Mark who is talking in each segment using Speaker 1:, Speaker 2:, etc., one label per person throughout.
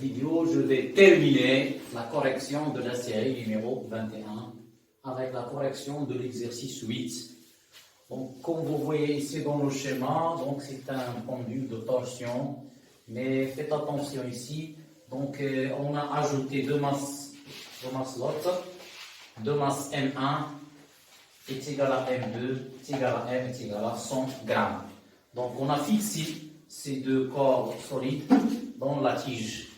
Speaker 1: vidéo, je vais terminer la correction de la série numéro 21 avec la correction de l'exercice 8. Donc, comme vous voyez ici dans le schéma, donc c'est un pendule de torsion, mais faites attention ici. Donc, on a ajouté deux masses lottes, deux masses M1 est égal à M2, est égal à M, est égal à 100 grammes. Donc, on a fixé ces deux corps solides dans la tige.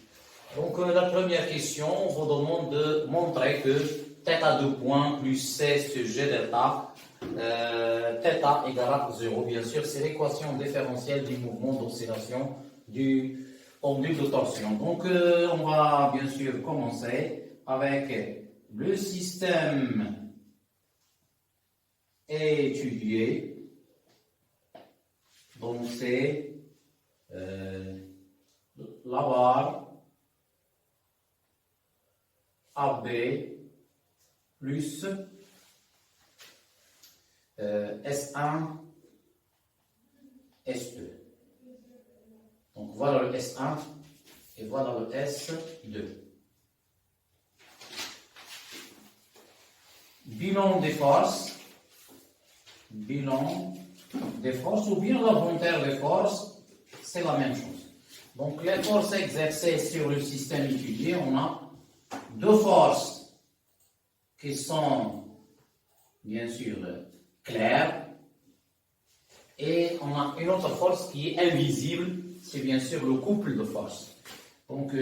Speaker 1: Donc, la première question, on vous demande de montrer que θ 2 points plus C sur G delta, θ égale à 0. Bien sûr, c'est l'équation différentielle du mouvement d'oscillation du pendule de torsion. Donc, on va bien sûr commencer avec le système étudié. Donc, c'est la barre AB plus S1, S2. Donc voilà le S1 et voilà le S2. Bilan des forces ou bien l'inventaire des forces, c'est la même chose. Donc les forces exercées sur le système étudié, on a deux forces qui sont bien sûr claires et on a une autre force qui est invisible, c'est bien sûr le couple de forces. Donc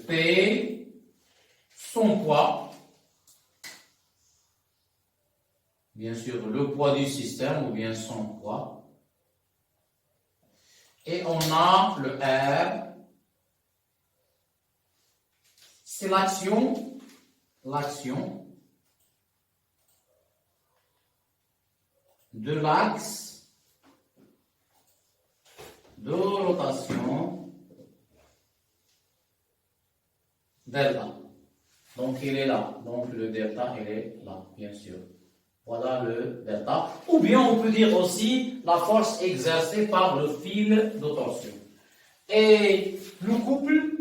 Speaker 1: P, son poids, bien sûr le poids du système ou bien son poids, et on a le R, c'est l'action de l'axe de rotation delta. Donc il est là. Donc le delta, il est là, bien sûr. Voilà le delta. Ou bien on peut dire aussi la force exercée par le fil de torsion. Et le couple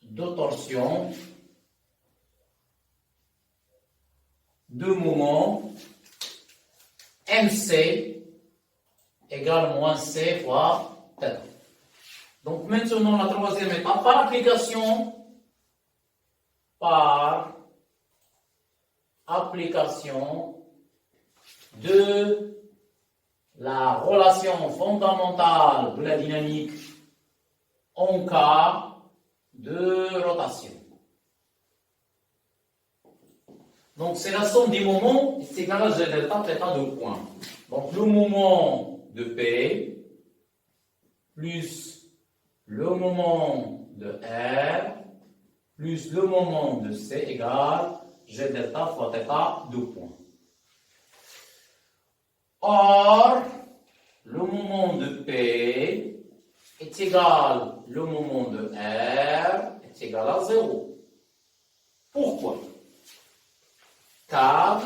Speaker 1: de torsion de moment MC égale moins C fois θ. Donc maintenant la troisième étape, par application de la relation fondamentale de la dynamique en cas de rotation. Donc, c'est la somme des moments, c'est égal à G delta θ 2 points. Donc, le moment de P plus le moment de R plus le moment de C égale G delta fois θ 2 points. Or, le moment de P est égal, le moment de R est égal à 0. Pourquoi? Car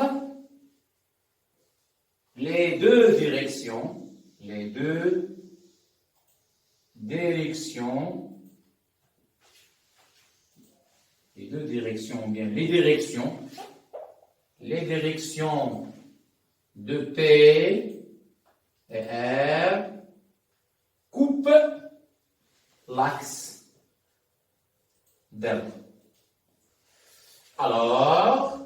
Speaker 1: les deux directions, les directions de P et R coupent l'axe delta. Alors,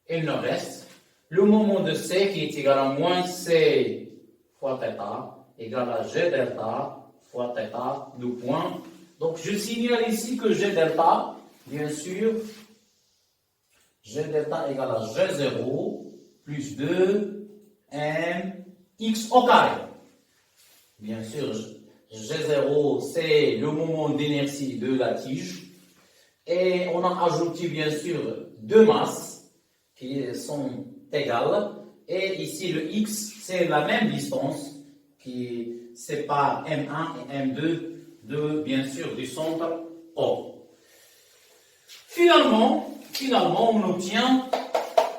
Speaker 1: il nous reste le moment de C qui est égal à moins C fois θ égal à G delta fois θ 2 points. Donc, je signale ici que G delta, bien sûr, G delta égale à G0 plus 2 M X au carré. Bien sûr, G0, c'est le moment d'inertie de la tige. Et on a ajouté, bien sûr, deux masses qui sont égales. Et ici, le X, c'est la même distance qui sépare M1 et M2 bien sûr, du centre O. Finalement, on obtient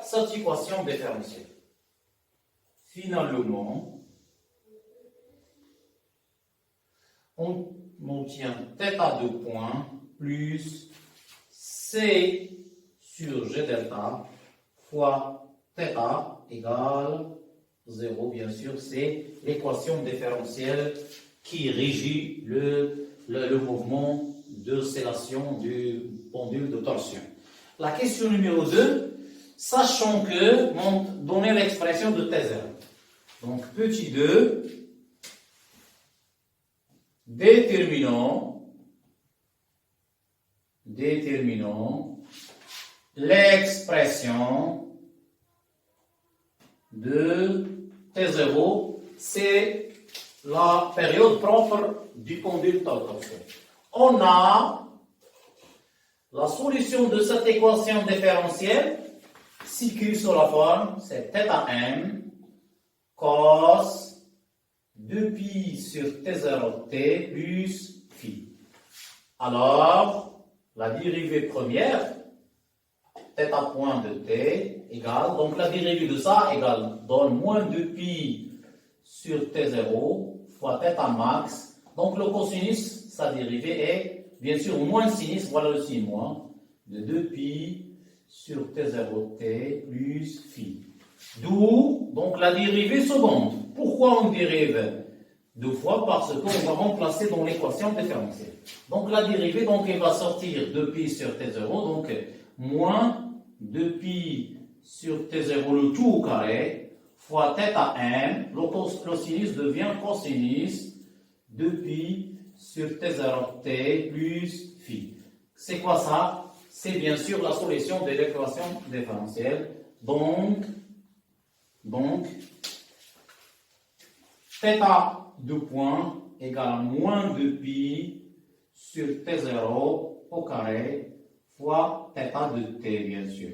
Speaker 1: cette équation différentielle. Finalement, on obtient θ de point plus C sur G delta fois θ égale 0. Bien sûr, c'est l'équation différentielle qui régit le mouvement d'oscillation du pendule de torsion. La question numéro 2, sachant que m'ont donné l'expression de T0. Donc, petit 2, déterminons l'expression de T0, c'est la période propre du pendule de torsion. On a la solution de cette équation différentielle s'écrit sous la forme, c'est θm cos 2pi sur T0t plus phi. Alors, la dérivée première, θ point de t égale, donc la dérivée de ça égale, donne moins 2pi sur T0 fois θ max. Donc le cosinus, sa dérivée est bien sûr moins sinus, voilà le signe moins, de 2pi sur T0t plus phi. D'où donc la dérivée seconde. Pourquoi on dérive deux fois? Parce qu'on va remplacer dans l'équation différentielle. Donc la dérivée, donc elle va sortir 2pi sur T0, donc moins 2pi sur T0 le tout au carré, fois θm, le sinus devient cosinus 2pi sur T0t plus phi. C'est quoi ça? C'est bien sûr la solution de l'équation différentielle. Donc, θ de point égale à moins 2pi sur T0 au carré fois θ de t, bien sûr.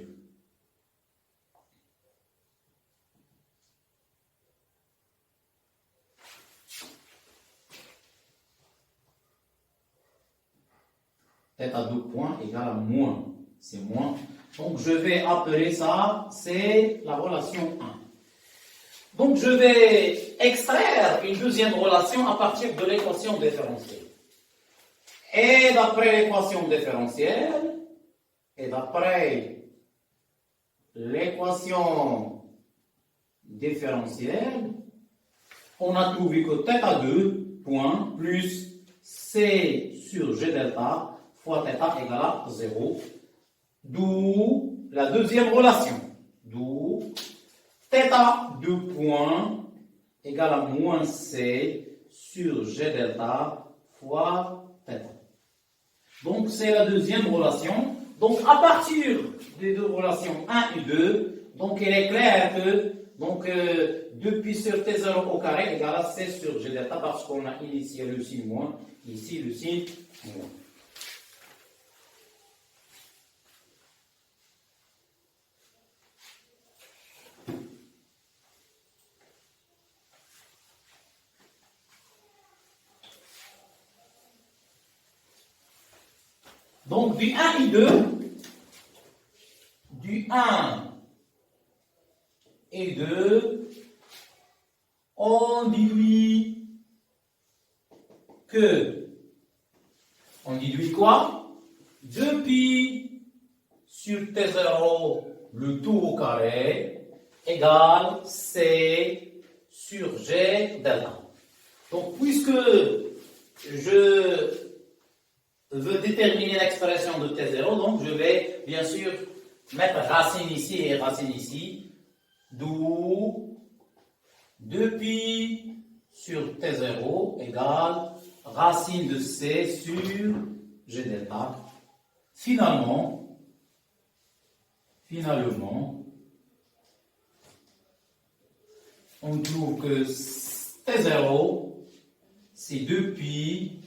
Speaker 1: θ de point égale à moins. C'est moins. Donc, je vais appeler ça, c'est la relation 1. Donc, je vais extraire une deuxième relation à partir de l'équation différentielle. Et d'après l'équation différentielle, on a trouvé que θ2 point plus C sur G delta fois θ égale à 0. D'où la deuxième relation. D'où θ2 point égale à moins C sur G delta fois θ. Donc, c'est la deuxième relation. Donc, à partir des deux relations 1 et 2, donc il est clair que 2pi sur T0 au carré égale à C sur G delta parce qu'on a ici le signe moins, ici le signe moins. Donc, du 1 et 2, on déduit quoi? 2pi sur T0, le tout au carré, égale C sur G delta. Donc, puisque je veux déterminer l'expression de T0, donc je vais bien sûr mettre racine ici et racine ici, d'où 2pi sur T0 égale racine de C sur G delta. Finalement, on trouve que T0, c'est 2pi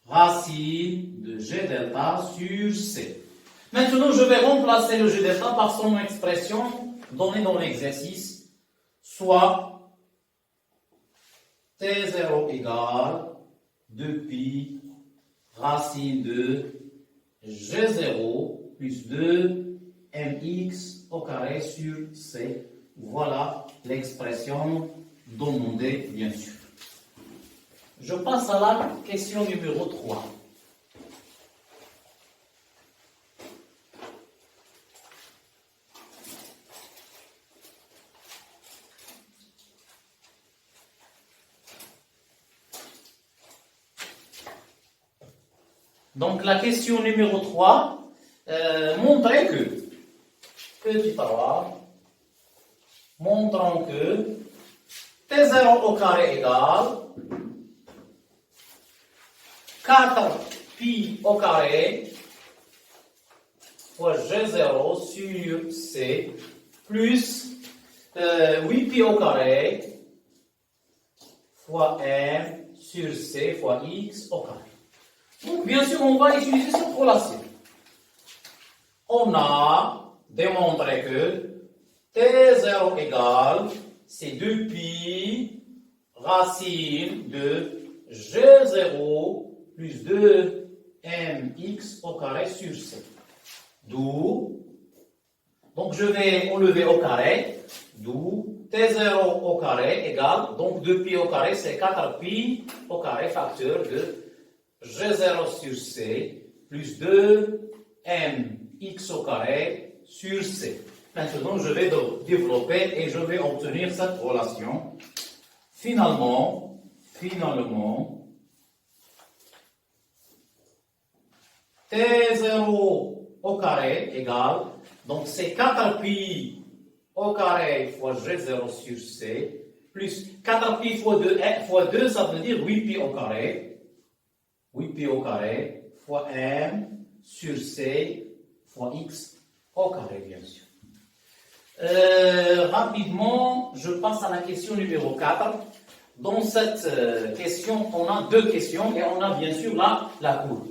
Speaker 1: racine de G delta sur C. Maintenant, je vais remplacer le G delta par son expression donnée dans l'exercice, soit T0 égale 2pi racine de G0 plus 2 mx au carré sur C. Voilà l'expression demandée, bien sûr. je passe à la question numéro 3. Donc la question numéro 3, montrez que, petit 3, montrons que T0 au carré égale 4 pi au carré fois G0 sur C plus 8 pi au carré fois M sur C fois X au carré. Donc, bien sûr, on va utiliser cette relation. On a démontré que T0 égale, c'est 2 pi racine de G0 plus 2mx au carré sur C. D'où, donc je vais enlever au carré, d'où T0 au carré égale, donc 2 pi au carré, c'est 4 pi au carré facteur de G0 sur C plus 2mx au carré sur C. Maintenant, je vais développer et je vais obtenir cette relation. Finalement, T0 au carré égale, donc c'est 4 pi au carré fois G0 sur C, plus 4 pi fois 2, ça veut dire 8 pi au carré. 8 pi au carré fois m sur c fois x au carré, bien sûr. Rapidement, je passe à la question numéro 4. Dans cette question, on a deux questions et on a bien sûr la courbe.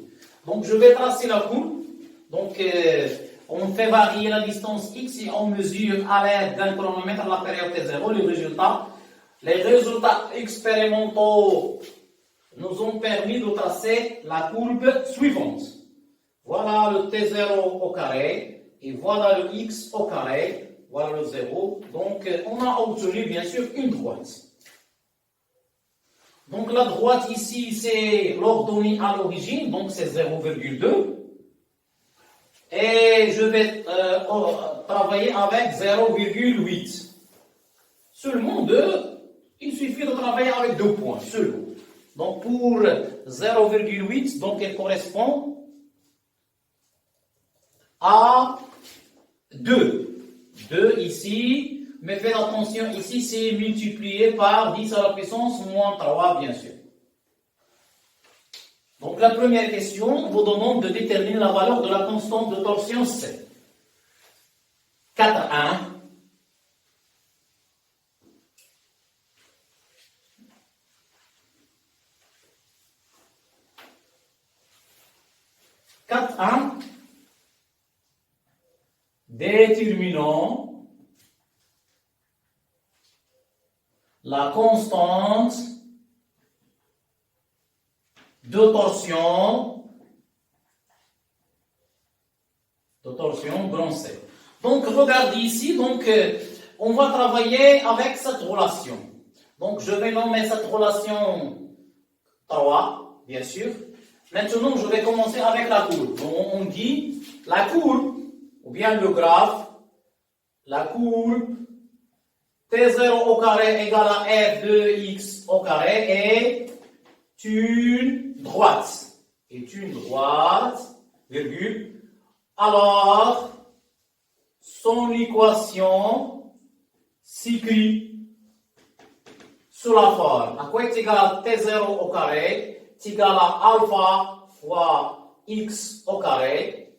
Speaker 1: Donc, je vais tracer la courbe. Donc, on fait varier la distance x et on mesure à l'aide d'un chronomètre la période t0. Les résultats expérimentaux nous ont permis de tracer la courbe suivante. Voilà le T0 au carré et voilà le X au carré, voilà le 0. Donc, on a obtenu bien sûr une droite. Donc, la droite ici, c'est l'ordonnée à l'origine, donc c'est 0,2. Et je vais travailler avec 0,8. Seulement 2, il suffit de travailler avec 2 points seulement. Donc pour 0,8, donc elle correspond à 2. 2 ici, mais faites attention, ici c'est multiplié par 10 à la puissance moins 3, bien sûr. Donc la première question vous demande de déterminer la valeur de la constante de torsion C. 4,1. 4,1. Déterminons la constante de torsion grand C. Donc regardez ici, donc on va travailler avec cette relation. Donc je vais nommer cette relation 3, bien sûr. Maintenant, je vais commencer avec la courbe. Donc, on dit la courbe, ou bien le graphe, la courbe T0 au carré égale à f de x au carré est une droite. Virgule. Alors, son équation s'écrit sous la forme. À quoi est égal T0 au carré est égal à alpha fois x au carré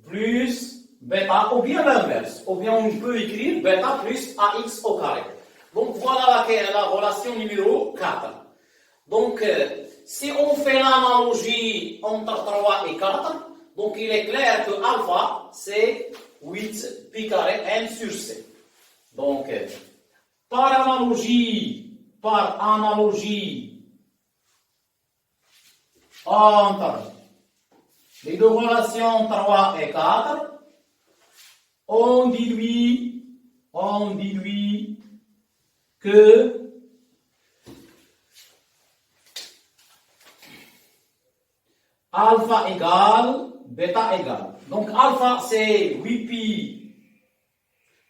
Speaker 1: plus bêta, ou bien l'inverse, ou bien on peut écrire bêta plus ax au carré. Donc voilà la relation numéro 4. Donc si on fait l'analogie entre 3 et 4, donc il est clair que alpha c'est 8 pi carré n sur c. Donc par analogie entre les deux relations 3 et 4, on déduit que alpha égale bêta égale. Donc alpha c'est 8pi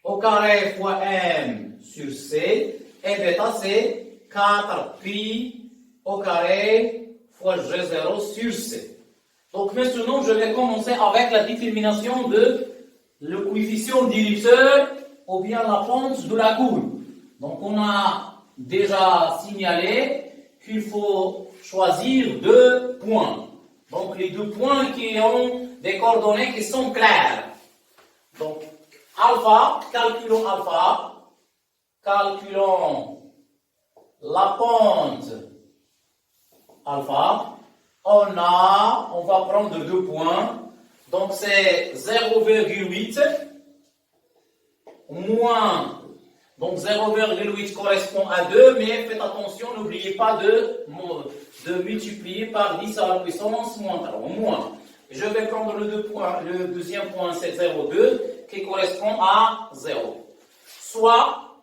Speaker 1: au carré fois m sur c et bêta c'est 4pi au carré fois g0 sur c. Donc maintenant je vais commencer avec la détermination de le coefficient directeur ou bien la pente de la courbe. Donc on a déjà signalé qu'il faut choisir deux points. Donc les deux points qui ont des coordonnées qui sont claires. Donc alpha, calculons la pente alpha. On va prendre deux points. Donc c'est 0,8 moins. Donc 0,8 correspond à 2, mais faites attention, n'oubliez pas de multiplier par 10 à la puissance moins 3. Moins. Je vais prendre le deuxième point, c'est 0,2, qui correspond à 0. Soit,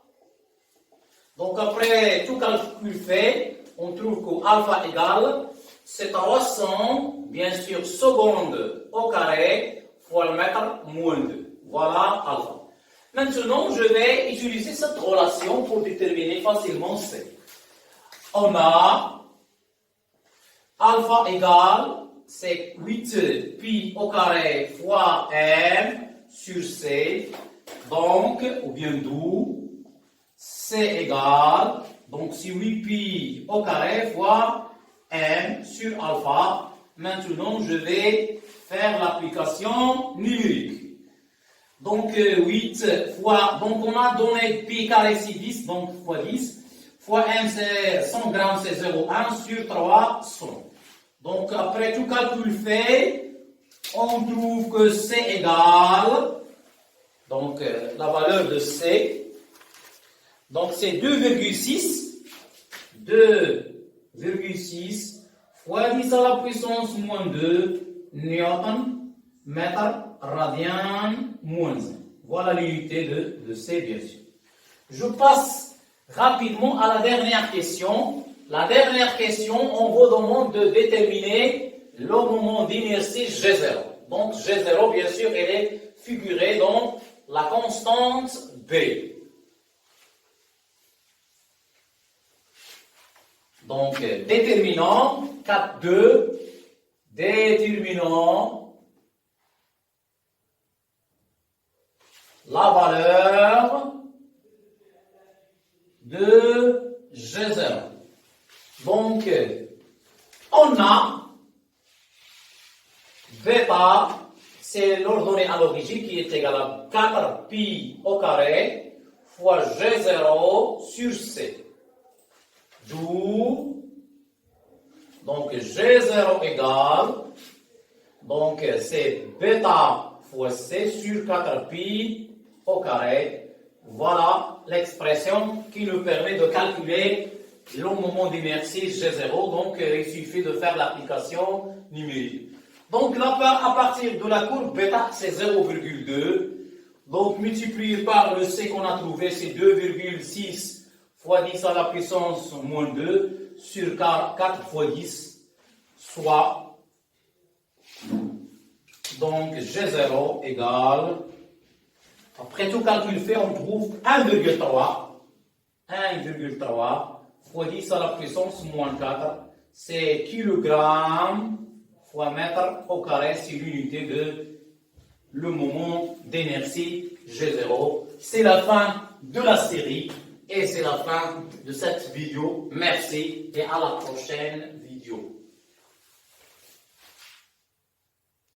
Speaker 1: donc après tout calcul fait, on trouve que alpha égale, c'est 300, bien sûr, secondes au carré, fois le mètre moins 2. Voilà alpha. Maintenant, je vais utiliser cette relation pour déterminer facilement C. On a alpha égale, c'est 8pi au carré fois m sur c, donc, ou bien d'où, c égale, donc c'est 8pi au carré fois m sur alpha. Maintenant, je vais faire l'application numérique. Donc 8 fois, donc on a donné pi carré c'est 10, donc fois 10, fois m c'est 100 grammes, c'est 0,1 sur 300. Donc après tout calcul fait, on trouve que c égale, donc la valeur de c, donc c'est 2,6 fois 10 à la puissance moins 2 newton mètre radian moins 1. Voilà l'unité de C, bien sûr. Je passe rapidement à la dernière question. La dernière question, on vous demande de déterminer le moment d'inertie G0. Donc G0, bien sûr, elle est figurée dans la constante B. Donc, déterminant 4,2, déterminant la valeur de G0. Donc, on a bêta, c'est l'ordonnée à l'origine qui est égale à 4pi au carré fois G0 sur C. D'où, donc G0 égale, donc c'est bêta fois C sur 4pi au carré. Voilà l'expression qui nous permet de calculer le moment d'inertie G0. Donc il suffit de faire l'application numérique. Donc là, à partir de la courbe bêta, c'est 0,2. Donc multiplié par le C qu'on a trouvé, c'est 2,6 fois 10 à la puissance moins 2 sur 4 fois 10, soit donc G0 égale, après tout calcul fait, on trouve 1,3 fois 10 à la puissance moins 4, c'est kilogramme fois mètre au carré, c'est l'unité de le moment d'inertie G0. C'est la fin de la série et c'est la fin de cette vidéo. Merci et à la prochaine.